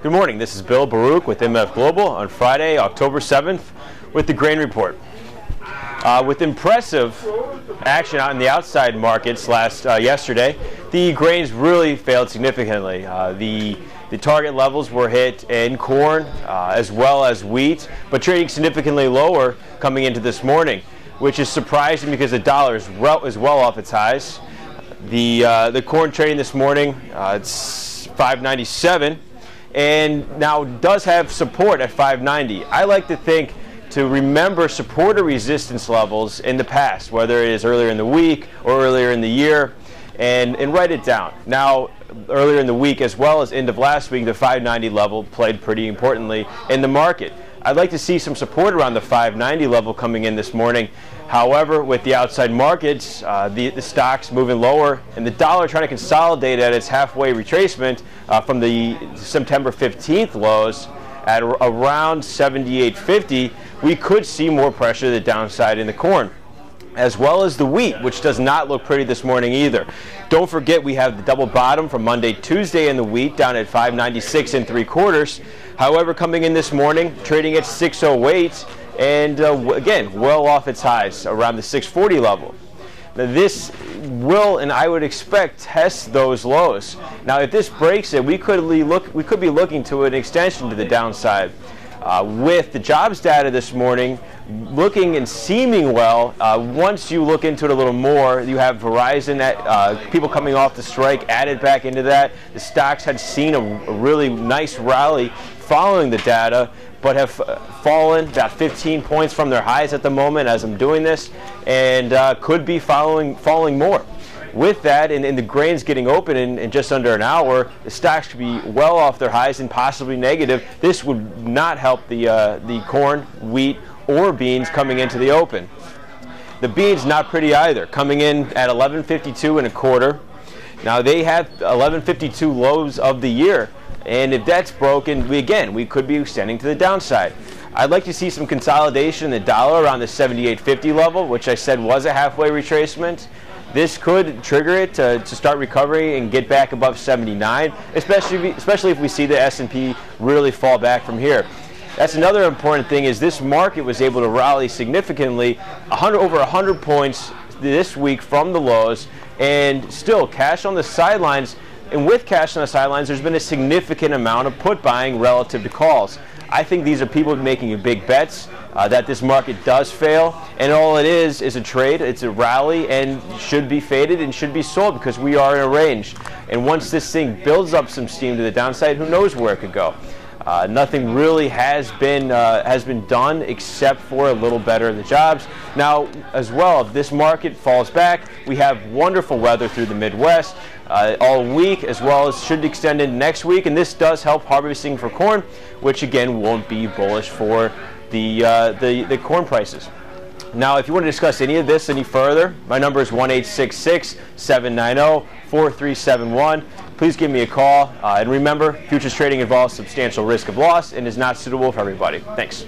Good morning, this is Bill Baruch with MF Global on Friday, October 7th with the grain report. With impressive action out in the outside markets yesterday, the grains really failed significantly. The target levels were hit in corn as well as wheat, but trading significantly lower coming into this morning, which is surprising because the dollar is well off its highs. The corn trading this morning, it's $5.97. And now does have support at $5.90. I like to think to remember support or resistance levels in the past, whether it is earlier in the week or earlier in the year, and write it down. Now, earlier in the week as well as end of last week, the $5.90 level played pretty importantly in the market. I'd like to see some support around the $5.90 level coming in this morning. However, with the outside markets, the stocks moving lower and the dollar trying to consolidate at its halfway retracement from the September 15th lows at around 78.50, we could see more pressure to the downside in the corn, as well as the wheat, which does not look pretty this morning either. Don't forget we have the double bottom from Monday, Tuesday in the wheat down at 5.96 3/4. However, coming in this morning, trading at 6.08 and again, well off its highs around the 6.40 level. Now this will, and I would expect, test those lows. Now if this breaks it, we could be looking to an extension to the downside. With the jobs data this morning looking and seeming well, once you look into it a little more, you have Verizon, people coming off the strike added back into that. The stocks had seen a really nice rally following the data, but have fallen about 15 points from their highs at the moment as I'm doing this, and could be falling more. With that, and the grains getting open in just under an hour, the stocks could be well off their highs and possibly negative. This would not help the corn, wheat, or beans coming into the open. The beans not pretty either, coming in at 11.52 1/4. Now they have 11.52 lows of the year, and if that's broken, we could be extending to the downside. I'd like to see some consolidation in the dollar around the 78.50 level, which I said was a halfway retracement. This could trigger it to start recovering and get back above 79, especially if we see the S&P really fall back from here. That's another important thing, is this market was able to rally significantly, over 100 points this week from the lows, and still cash on the sidelines. And with cash on the sidelines, there's been a significant amount of put buying relative to calls. I think these are people making big bets that this market does fail, and all it is a trade. It's a rally and should be faded and should be sold because we are in a range. And once this thing builds up some steam to the downside, who knows where it could go. Nothing really has been done except for a little better in the jobs. Now, as well, if this market falls back, we have wonderful weather through the Midwest all week, as well as should extend into next week, and this does help harvesting for corn, which again won't be bullish for the corn prices. Now, if you want to discuss any of this any further, my number is 1-866-790-4371. Please give me a call. And remember, futures trading involves substantial risk of loss and is not suitable for everybody. Thanks.